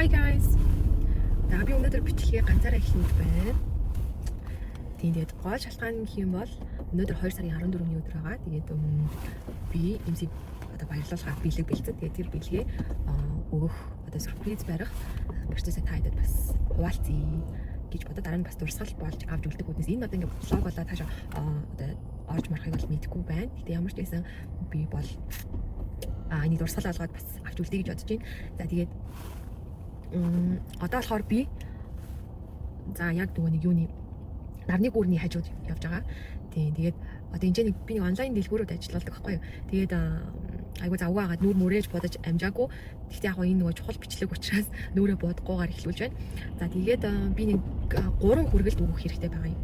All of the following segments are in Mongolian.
guys. Би өнөөдөр бичлэгээ ганцаараа эхлэх байна. Тэгээд гол шалтгаан гэх юм бол өнөөдөр 2 сарын 14-ний өдөр байгаа. Тэгээд би MC одоо баярлуулахаар бэлэг бэлдсэн. Тэгээд тэр бэлгээ өгөх одоо сюрприз барих процессыг таадаг бас хуваалцъя гэж бодоод дараа нь бас дурсгал болж авч үлдэх үднээс энэ одоо ингээд блог болоо таашаа одоо орж марахыг бол мэдэхгүй байна. Гэтэ ямар ч байсан би бол энийг дурсгал олгоод бас авч үлдээ гэж бодож байна. За тэгээд одоо болохоор би за яг нөгөө нэг юуны нарны гүрний хажууд явж байгаа. Тэгээд одоо энэ нэг би нэг онлайн дэлгүүрүүд ажилладаг байхгүй юу. Тэгээд айгуу завгүй агаад нүүр мөрөөж бодож амжаагүй. Гэхдээ яг энэ нөгөө чухал бичлэг учраас нүүрээ бодохгүйгээр эхлүүлж байна. За тэгээд би нэг 3 хүргэлт өгөх хэрэгтэй байгаа юм.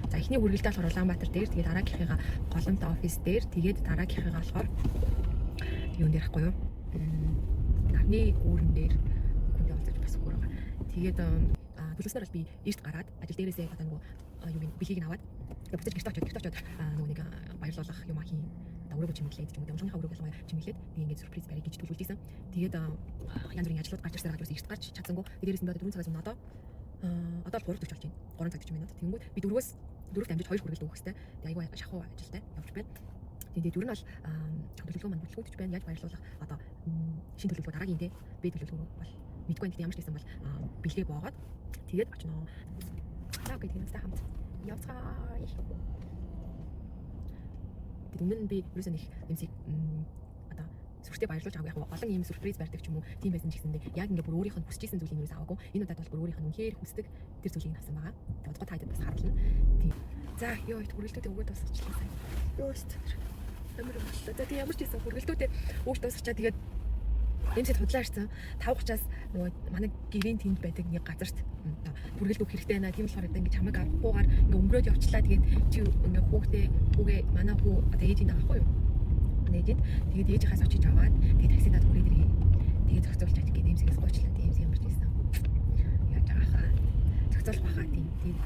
За эхний хүргэлтээ болохоор Улаанбаатар дээр, тэгээд дараагийнхыгаа Голомт офис дээр, тэгээд дараагийнхыгаа болохоор юун дээр ахгүй юу. Нарны гүрэн дээр хүндээ олзож бас өгөр байгаа. Тэгээд төлөвснөр бол би эрт гараад ажил дээрээсээ одоо нөгөө юу юм бэлгийг аваад буцаж гэрт очоод нөгөө нэг баярлуулах юм хийн өрөөгөө чимэглээд ч юм уу өмшгийнхаа өрөөгөө ялангуяа чимэглээд би ингээд сюрприз барих гэж төлөвлөжсэн. Тэгээд янз бүрийн ажлууд гарч ирсээр гадаас эрт гарч чадсангүй. Дээрээс нь одоо 4 цагаас өмнө одоо 3:40 болж байна. 3 цаг 40 минут. Тэнгүүд би 4-өөс дамжиж 2 хүргэлт өгөх хэрэгтэй. Тэгээд айгүй шахуу ажилтай явж байна. Тэгээд ер нь бол төлөвлөгөө маань бүтлгүүдж байна. Яаж баярлуулах одоо шинэ төлөвлөгөө дараагийн дээ. Би төлөвлөгөө бол мэдгүй байна. Гэхдээ ямар ч гэсэн бол бэлгээ боогоод тэгээд очноо. За окей тийм хамт явцгаая. Тэгээд өмнө нь би ерөөсөө нэг юмсыг одоо сүртэй баярлуулж авах яг олон юм сюрприз барьдаг ч юм уу тийм байсан ч гэсэндээ яг ингээд бүр өөрийнх нь хүсэж исэн зүйлийг ерөөсөө аваагүй. Энэ удаад бол бүр өөрийнх нь үнэхээр хүсдэг тэр зүйлийг авсан байгаа. Тэгээд удаа таадаг бас харлана. Тийм. За ёо хүргэлтүүдээ өгөөд тусгачлаа. Ёост. Амар боллоо. За тийм ямар ч байсан хүргэлтүүдээ өгч тусгачаа тэгээд эмсэд худлаа ирсэн 5:30-аас нөгөө манай гэрийн тэнд байдаг нэг газарт бүргэлд өгөх хэрэгтэй байна. Тийм болохоор одоо ингэ чамайг авахгүйгээр ингэ өнгөрөөд явчлаа. Тэгээд чи ингэ хүүгээ манай хүү одоо ээжийн авахгүй юу? Ээжийн тэгээд ээжийнхээс очиж аваад тэгээд таксидад хүрээд ирээ. Тэгээд зохицуулж очиж гээд эмсгээс гочлаа. Тийм эмс ямарч байсан. Яаж байгаа хаа. Зохицуулах баха тийм. Тэгээд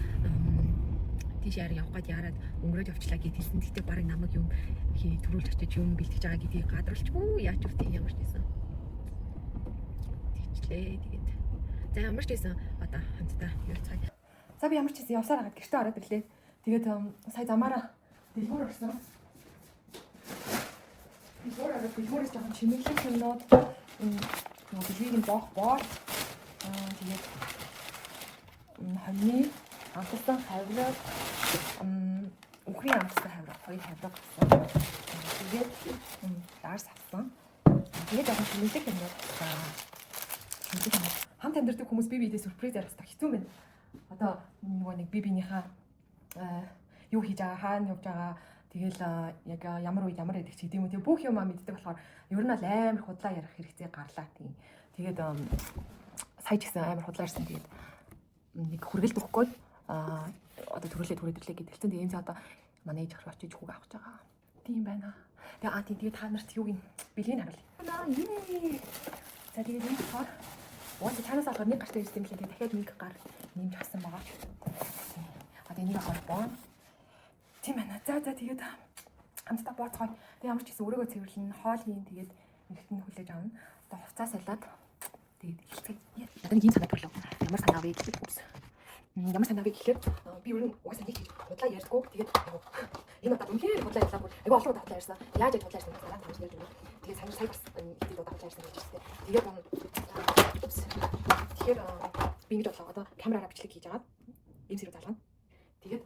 тийш явах гээд яарад өнгөрөөд явчлаа гэд хэлсэн. Тэгтээ барыг намайг юм төрүүлж очиж юм бэлтгэж байгаа гэдгийг гадруулчихгүй яаж үгүй ямарч байсан. Тэгээд за ямар ч байсан одоо хамтдаа явцгаая. За би ямар ч байсан явсаар хагаад гэртээ ороод ирлээ. Тэгээд сая замаараа дэлгүүр орсон. Дэлгүүрээс жоохон чимэглэх юмнууд нөгөө бэлгийг нь боох тэгээд хоньны амтсан хавраг өхрийн амтсан хавраг хоёр хавраг авсан. Тэгээд лаарс авсан. Тэгээд жоохон чимэглэх юмнууд хамт амьдардаг хүмүүс бие биедээ сюрприз ярих хэцүү байна. Одоо нөгөө нэг бибинийхээ юу хийж байгаа, хаана явж байгаа, тэгэл яг ямар үед ямар идэх ч гэдэм үү. Тэг бүх юмаа мэддэг болохоор ер нь бол амар худлаа ярих хэрэгцээ гарлаа тийм. Тэгээд сая ч гэсэн амар худлаа ирсэн. Тэгээд нэг хүргэлт өгөхгүй одоо төрүүлээ гэдэг хэлсэн. Тэгээд энэ одоо манай ээж ахраа очиж хүүг авах гэж байгаа. Тийм байна. Тэгээд та нарт юуг бэлгийг харуулъя. За тэгээд энэ болохоор танаас авах нэг гартай ирсэн юм лээ. Дахиад нэг гар нэмж авсан байгаа. Одоо энийг авах боо. Тийм байна. За тэгээд хамтдаа бооцгоо. Тэгээд ямар ч гэсэн өрөөгөө цэвэрлэн, хоол хийн. Тэгээд нэгт нь хүлээж авна. Одоо хувцас салаад тэгээд эхэлцгээе. Одоо нэг юм санаа төрлөө. Ямар санаа вэ гэдэг үгс. Ямар санаа вэ гэхээр би өөрөө угаасаа нэг худлаа ярьдаггүй. Тэгээд энэ удаа үнхээр худлаа ярьлаа бүр. Айгу олон удаа худлаа ярьсан. Яаж худлаа ярьсан гэдэг нь ярьж байна. Тэгээд сая бас ихэд удаа худлаа ярьсан гэж байна. Тэгээд тэгэхээр би ингэж бодлоо одоо камераараа бичлэг хийж агаад эмсэрүү залгана. Тэгээд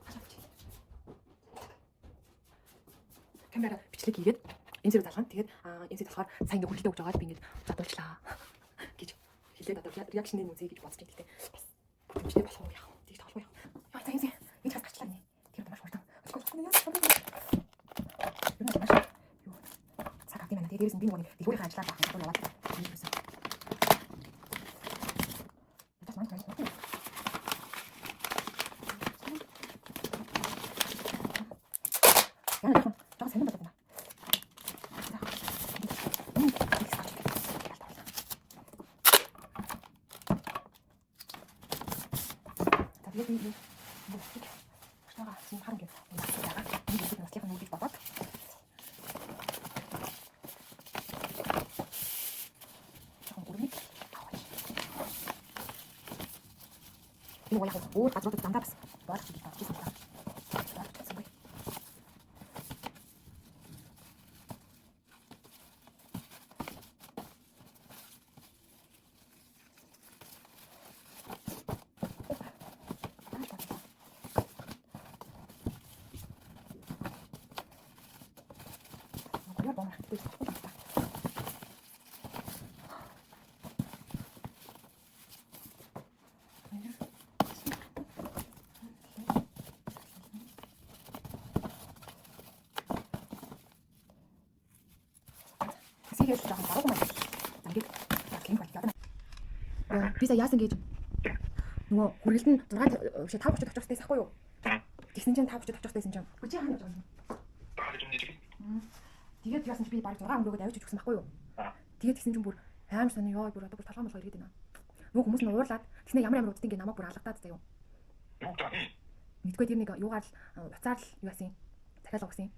камераараа бичлэг хийгээд эмсэрүү залгана. Тэгээд эмсэд болохоор сайн ингэ хүрэлтээ өгж агаад би ингэж задуулчлаа гэж хэлээд одоо реакшн нэг үзье гэж бодож байна. Гэхдээ бас бүтэмжтэй болох юм яах вэ? Тийш толгой яах. Яа за эмсэ энэ хас гачлаа нэ. Тэр маш хурдан. Юу. Цаг авдим байна. Дээрээс нь би нэг дэлгүүрийн ажиллаа байх юм яваад юм байсан. Энэ уу яг өөр газруудад дандаа бас болох ч гэдэг юм байна. Сигээл жоохон баруугүй маань. Ингээд гин байна. Би сая яасан гэж нөгөө хүргэлт нь 6 биш 5:30 очих гэсэн байхгүй юу? Тэгсэн чинь 5:30 очих гэсэн чинь. Чи хаана явж байгаа юм? Тэгээд яасан чи би баг 6 өнгөрөөд авчиж өгсөн байхгүй юу? Тэгээд тэгсэн чинь бүр аим сони ёо бүр одоо бүр толгой мол ирээд байна. Нөгөө хүмүүс нь уурлаад тэгснэ ямар удаа ингэ намайг бүр алгадаад заяа юу. Мэдгүй тэр нэг юугаар л уцаар л юу яасан захиалга өгсөн.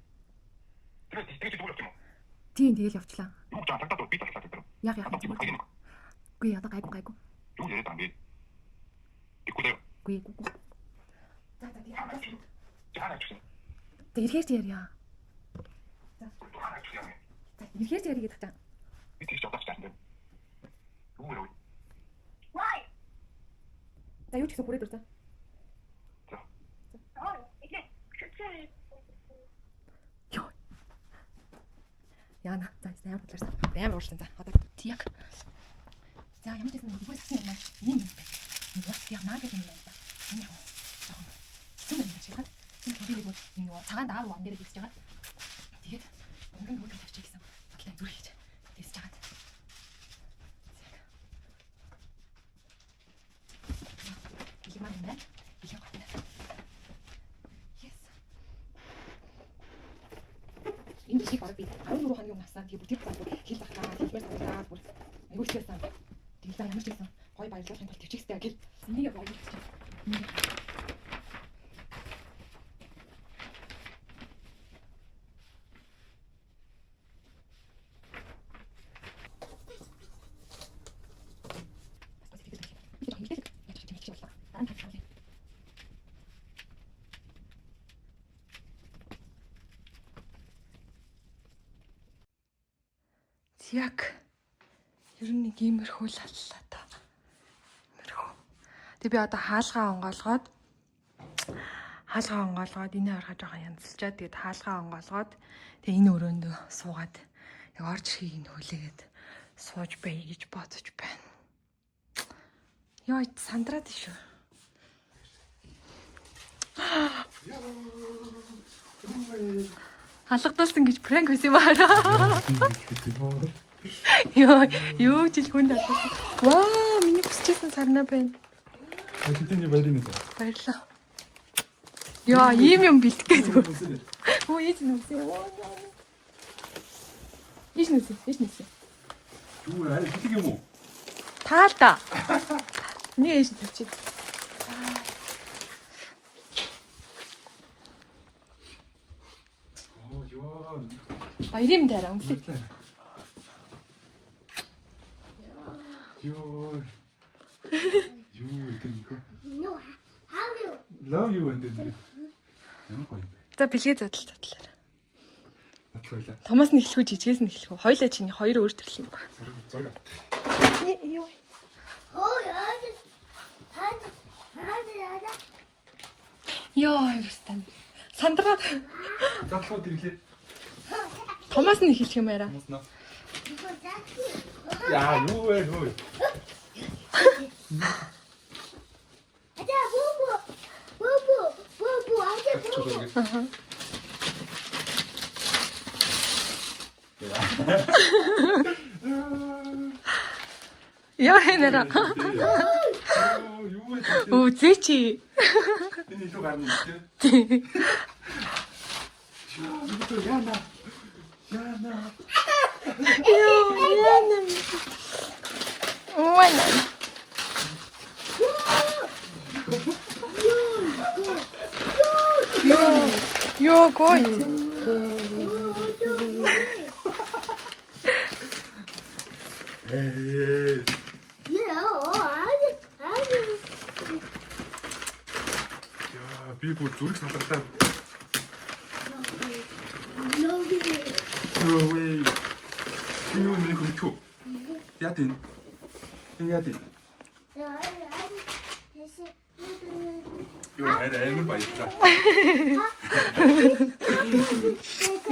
Тийм тэгэл явчлаа. Юу ч атагдаад би таслаад гэдэг. Яг үгүй одоо гайгүй. Юу яриад байгаа юм бэ? Үгүй. За тийм хагас. Яагаад ч юм. Тэг ирэхээр ярья. За. Яагаад ч юм. За ирэхээр ярья гэдэг чинь. Би тийч одоо чаасан. Юу вэ? Why? За юу ч гэсэн хүрээд урьдаа. За. Йоо. Яна, за ямар бодлоо. Амар уурсан за. Одоо тийг. За ямар ч юм нэг үгүй юм байна. Ийм юм байна. Нэг яг наад юм байна. Энэ яг. Зүг юм шиг хаа. Энэ хэдийг нэг цагаан даа руу ам дээр ихсэж байгаа. Тэгээд өнгөн хөлөг тавьчих гэсэн. Бодлоо зүр хийж. Тэсэж байгаа. Ийм юм байна. Ийм юм. Yes. Энэ шиг баг би 14 хоногийн өмнө авсан. Тэгээ бүтээр цааш хэл багтаа, хэлбэр цаашаа бүр аюул хийсэн. Тэгээ за ямар ч байсан гой баярлуулахын тулд төвчээстэй гэл. Энийг гоё хийчих. Яг ер нь нэг иймэрхүү л аллаа та. Иймэрхүү. Тэг би одоо хаалгаа онгоолгоод энэ харахад жоохон янзлчаад тэгээд хаалгаа онгоолгоод тэг энэ өрөөндөө суугаад яг орж хийг нь хүлээгээд сууж бай гэж бодож байна. Яа сандраад шүү. Алгадуулсан гэж пранк хийсэн баараа. Юу жил хүнд алгадсан. Ваа, миний хүсчихсэн сарнаа байна. Хэдийн баярын үү? Баярлаа. Яа, ийм юм бэлтгэх гэдэг. Оо, ийж нүсээ. Ийж нүсээ. Юу аа, хэдийг юм уу? Таалта. Нэг ийж тавьчих. Баярын дараа өмсөв. Юу гэдэг юм. No, how you? Love you and then. Ямар гоё. За бэлгээ задлаа. Батлуулаа. Томоос нь эхлэх үү, жижигээс нь эхлэх үү? Хоёулаа чинь хоёр өөр төрлийн юм байна. Зураг. Юу. Oh, yeah. Яа, юустан. Сандраад. Задлууд ирлээ. Томоос нь эхлэх юм яра. Яа, юу вэ хөөе. Яа хэнэра. Юу вэ? Үзээчи. Энэ илүү гарна үү? Яна. Яна. Ой. Йоо, гой. Би бүр зүрх салгалтаа. No way. Юу нэг хүнтүү. Яа тийм. Яа тийм. Юу амар баярлалаа.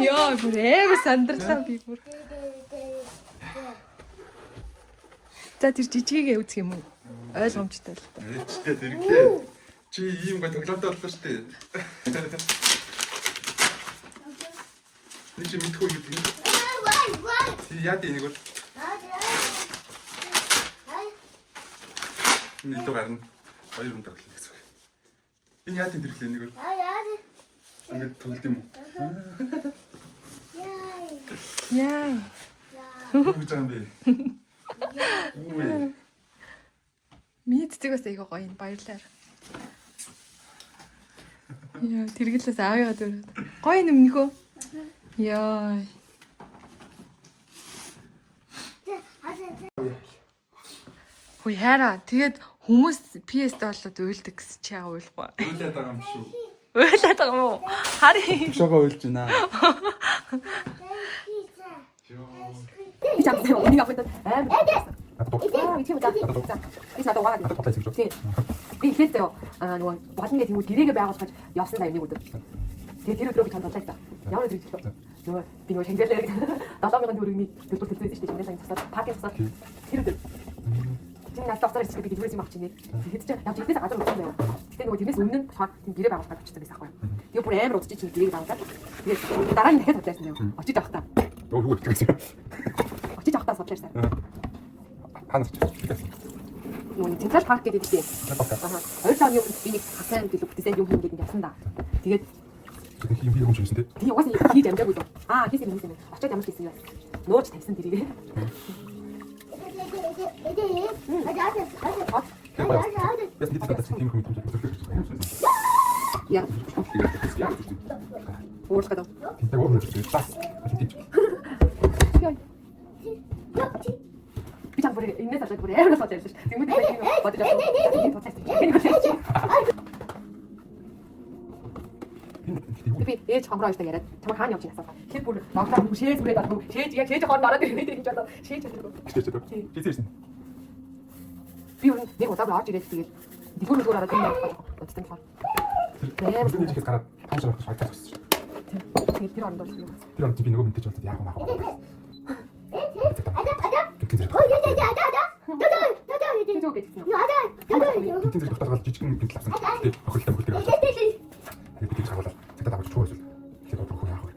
Яа, бүр амар сандарлаа би бүр. За тэр жижигээ үзэх юм уу? Ойлгомжтой л та. Ээжтэй зэрэглээ. Чи ийм гой тоглоомтой боллоо шүү дээ. Нэг юм мэдгүй юм. Чи яа тийм нэг бол. Нэг то гарна. Хоёр хүн тоглох гэсэн. Энэ яа тийм зэрэглээ нэг бол. Ингээд тоглолт юм уу? Яа. Юу гэж юм бэ? Үгүй. Миний цэцгээс айгаа гоё юм баярлаар. Яа, тэргэлээс аавыгаа дөрөв. Гоё юм нөхөө. Яа. Хөөе хараа. Тэгээд хүмүүс PS-д болоод уйлдаг гэсэн чи яа уйлахгүй. Уйлаад байгаа юм шүү. Уйлаад байгаа юм уу? Хари. Шога уйлж байна. Би чамд нэг авах гэдэг амар. Аа, тийм үү. Би надад угаагаад. Тийм. Би ихэвчлэн нөгөө болно гэх юм уу гэрээгээ байгуулах гэж явсан даа нэг өдөр. Тэгээд тэр өдрөө би чамд бодлоо та. Ямар өдөр гэж байна? Нөгөө би нөгөө шангилаа 7000 төгрөгийн төлбөр төлсөн шүү дээ. Шангилаа засаад паркинг засаад тэр өдөр. Тийм надад авцаар ирчихээ би гэрээс юм авч чинь. Тэгэхэд чи явж ирдээс газар өгсөн байв. Гэтэ нөгөө тэрнээс өмнө нь болохоор тийм гэрээ байгуулах гэж очсон байсан байхгүй. Тэгээ бүр амар удаж чинь гэрээг байгуулаад. Тэгээд дараа нь дахиад бодлоосон юм. Очиж авах та. Юу гэсэн. Очиж авах та судлаасан. Ханаас ч. Нөгөө Централ парк гэдэг тийм. Аа. 2 цагийн өмнө би нэг хасаан гэлөө бүтээсэн юм хийгээд явсан да. Тэгээд тийм юм хийсэн тий. тийм угаасаа хийж амжаагүй дөө. Аа, хийсэн юм. Очоод ямар хийсэн юм. Нуурч тавьсан тэрийг. Ja. Уурах гэдэг. Тэгээ уурах гэж бас. Би чам бүр инээс аваад бүр амар сууж ярьсан шүү. Тэгмэд би бодож авсан. Би ээж хамраа ishte яриад чамаа хаана явж яасан. Тэр бүр ногдоо шээж бүрээд авах. Шээж хоол дараад ирээд ингэж бодоо. Шээж хэлдэг. Хийсэн. Би нэг удаа орж ирээд тэгээд дигүүр зүгээр хараад юм байна. Бодсон болохоор. Тэр нэг ихэд гараад хаашаа авах шалтгаан болсон шүү. Тэгээд тэр оронд болсон юм. Тэр он би нөгөө мэдээж болоод яах юм аа. Тэнцэн зэрэг дотооргол жижигэн гинтл авсан. Тэгээд охилтой мөхөлтэй авсан. Тэгээд би цагуулаад цагдаа авч чуу эсвэл. Тэгээд одоо хөө яах вэ?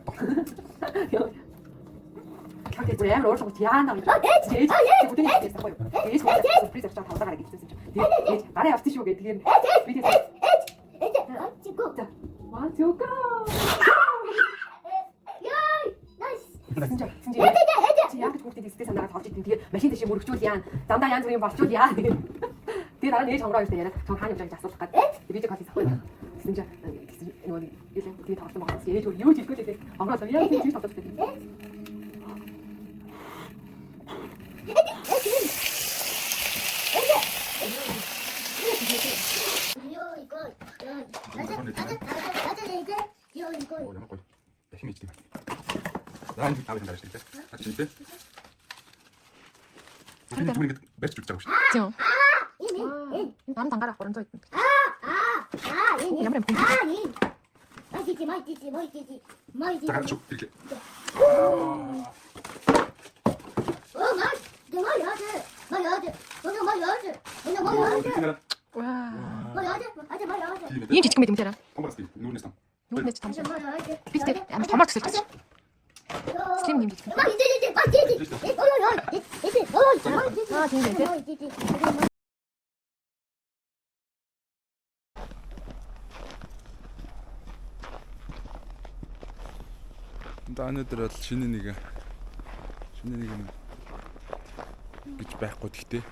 Тэгээд бүр амар уурах гэж яана гэж. Ээж бүдэн хийсэн байхгүй юу? Ээж сюрприз авчаа тавлаа гэж хэлсэн чинь. Тэгээд гараа явсан шүү гэдэг. Тэгээд би тэгээд Want to go. Яг ч бүгд дистэйсэн дараа тавж идэв. Тэгээд машин дэшээ мөрөгчүүл яана. Дандаа янз бүрийн болчул яана. Тэгээд дараа нээж хамраа ирсэн яриад чам хаана явж байгааг асуулах гээд видео кол хийсэн байхгүй. Тэгсэн чинь нөгөө яг тэгээд тоглосон байгаа. Ээж юу ч хэлгүй л тэгээд хамраа яг тийм тоглож байсан. Раунд тавьсан даа шүү дээ. Ачиж дээ. Би нэг бэч зүгж байгаа шүү. Тийм. Дараа тангараа 300 идэх. Ямар юм. За чук ирлээ. Ийм жижиг мэд юм тэрэ. Томоос би нүрнээс там. Нүрнээс там. Би тэр амар томор гэсэн чинь. Слим юм жижиг. Аа тийм дээ. Өнөөдөр бол шинэ нэг гэж байхгүй гэхдээ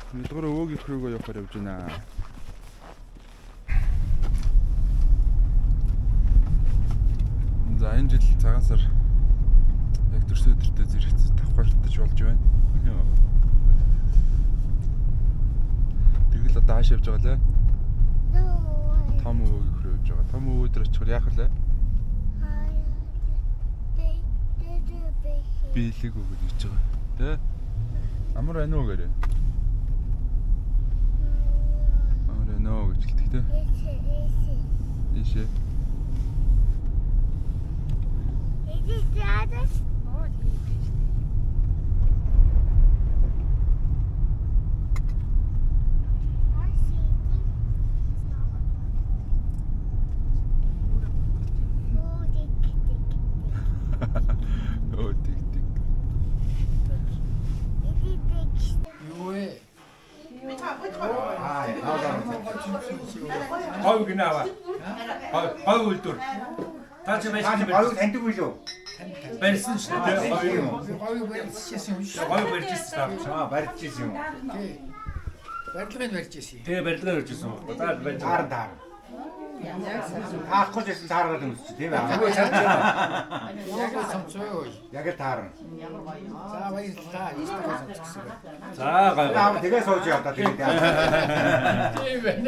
Мэдгээр өвөг их рүүгээ явахаар явж байна. За энэ жил цагаан сар яг төрсөн өдөртөө зэрэгц давхарлаж болж байна. Тэгэл одоо хааш явж байгаа лээ? Том өвөг хөрөө явж байгаа. Том өвөө өдөр очихоор яах вэ? Биелэг өгöd явж байгаа. Тэ? Амар байна уу гэрээ? Амар байна уу гэж хэлдэг тэ? Ийшээ. Оо тик тик. Хав гинава. Хав үлдүр. Та чи байсан юм. Аюу таньдаг билүү? Барьсан шүү дээ. Аюу барьчихсан юм шүү. Хав барьжсэн. Барьчихсан юм. Барилгыг барьжсэн. Тэгээ барилгаа барьжсэн. За барьж. Таар. Таахгүй байсан тааргаад өмсч тийм ээ. Тэгвэл цаашаа. Яг сонцоо. Яг л таарна. За баярлалаа. Ийшээ сонцсон. За гай. Тэгээ сууж яваа тэгээд. Тийм байна.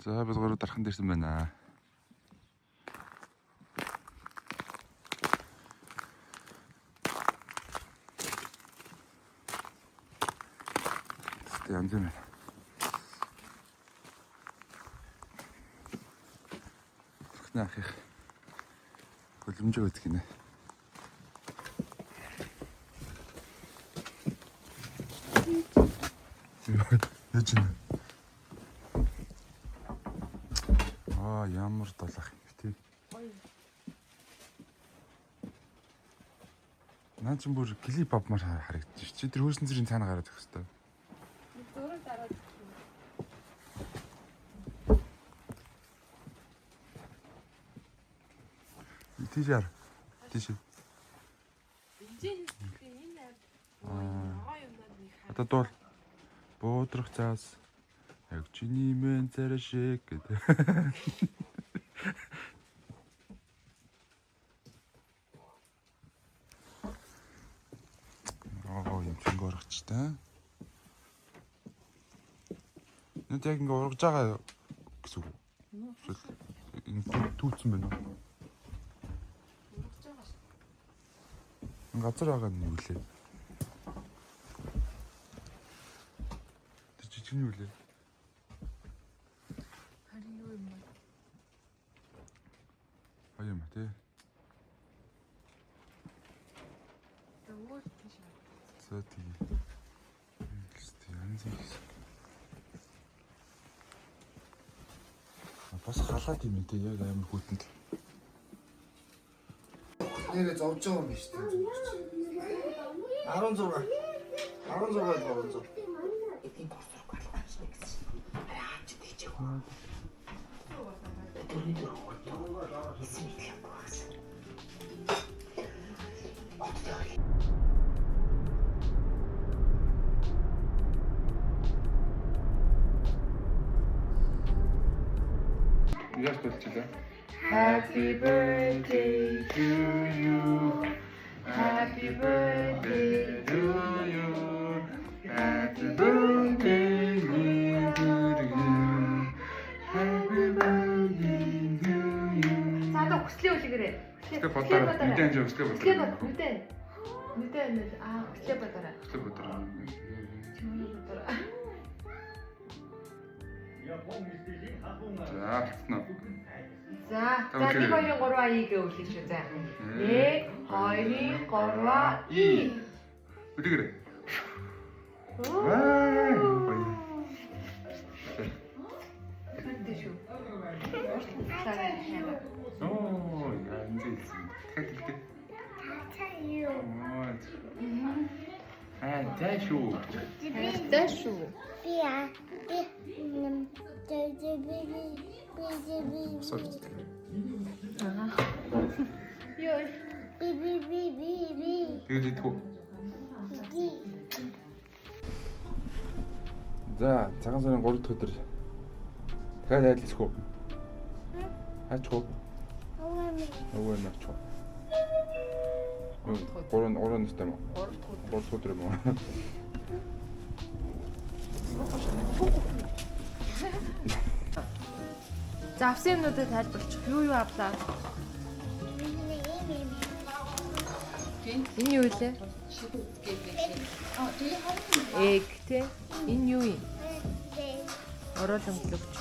За бид гурав дархан дээрсэн байна. Янз юм. Нах их. Хөлөмжөө үзэх гинэ. Яж нэ. Ямар долоох юм бэ тий. Наа чи бүр клип авмаар харагдчих. Чи тэр хөөсөн зэрийн цаана гараад өгөх хэвээр. Зураг дараад. Тийшэр. Тийш. Одоо дуу буудрах цаас яг чиний мэн царай шиг гэдэг. Юм чинь горохч та. Нүд яг ингэ ургаж байгаа гэсэн үг. Энэ түүцэн байна уу? Ургаж байгаа шүү. Газар байгаа нь юу лээ? Тэр жижигний юу лээ? Харин юу юм бэ? Аяа мэ тий. За тий. Янз их. бас халаад юм тий яг амар хүйтэн. Нэрээ зовж байгаа юм биш үү? 16 эдийн борсоргүй алгаачна гэсэн. Арай ч тийч яа. Дөрөв дөрөв эсмитлээ багс. Яаж болчихлоо? Happy birthday to you. Happy birthday to you. Happy birthday to you. Happy birthday to you. Цаадаа хүслээ үлгэрээ. Хүслээ бодороо. Нүдэн жоо хүслээ Хүслээ бодороо. бод. Нүдэн. Хүслээ бодороо. Хүслээ бодороо. За, хэцнэ. За, нэг хоёрын 3 ийг өвлөж шүү. За. 1 2 3 и. Үлгэрээ. Хэвдэ шүү. Оо, яа энэ. Тэгэлтэй. Таашуу. Хэвдэ шүү. Sorry. Ёо. Тэгээд идэх үү? За, цагаан сарын 3 дахь өдөр дахиад айлсах уу? Хаач уу? Өвөө наач уу? Гурван настай мó. 3 дахь өдөр юм уу? За, авсан юмнуудыг тайлбарчих. Юу авлаа? Энэ юу вэ? Egg тий. Энэ юу юм? Оруулан глөгч.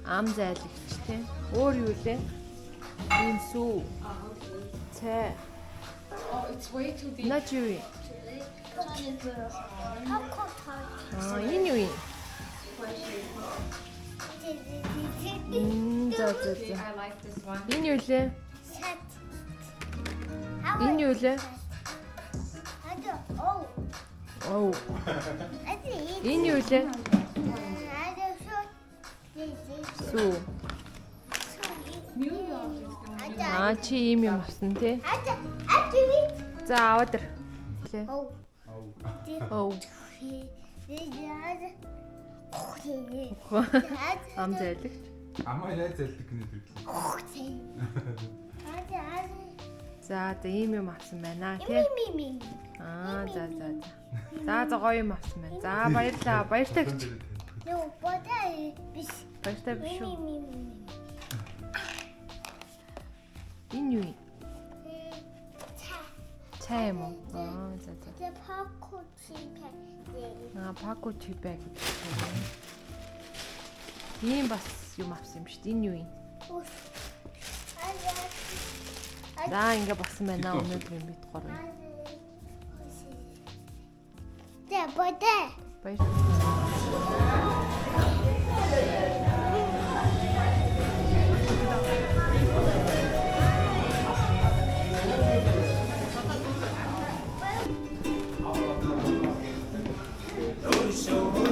Ам зайлагч тий. Өөр юу вэ? Энэ сүү. Цай. Наач юу юм? Энэ юу юм? За. Энэ юу вэ? Энэ юу вэ? Оо. Энэ юу вэ? Сүү. Чи ийм юм авсан тий. За аваад ир. Оо. Ам зайлагч. Амаа яаж зайлдаг гэнэ тэр. За ийм юм авсан байна тий. За. За гоё юм авсан байна. За баярлалаа. Баяртай гэж. Баяртай биш үү? Энэ юу юм? Цай юм уу? За. Паку чипэ гэж. Ийм бас юм авсан юм шүү дээ. Энэ юу юм? За ингээ болсон байна. Өнөөдөр юм бит 3. Баярлалаа. Show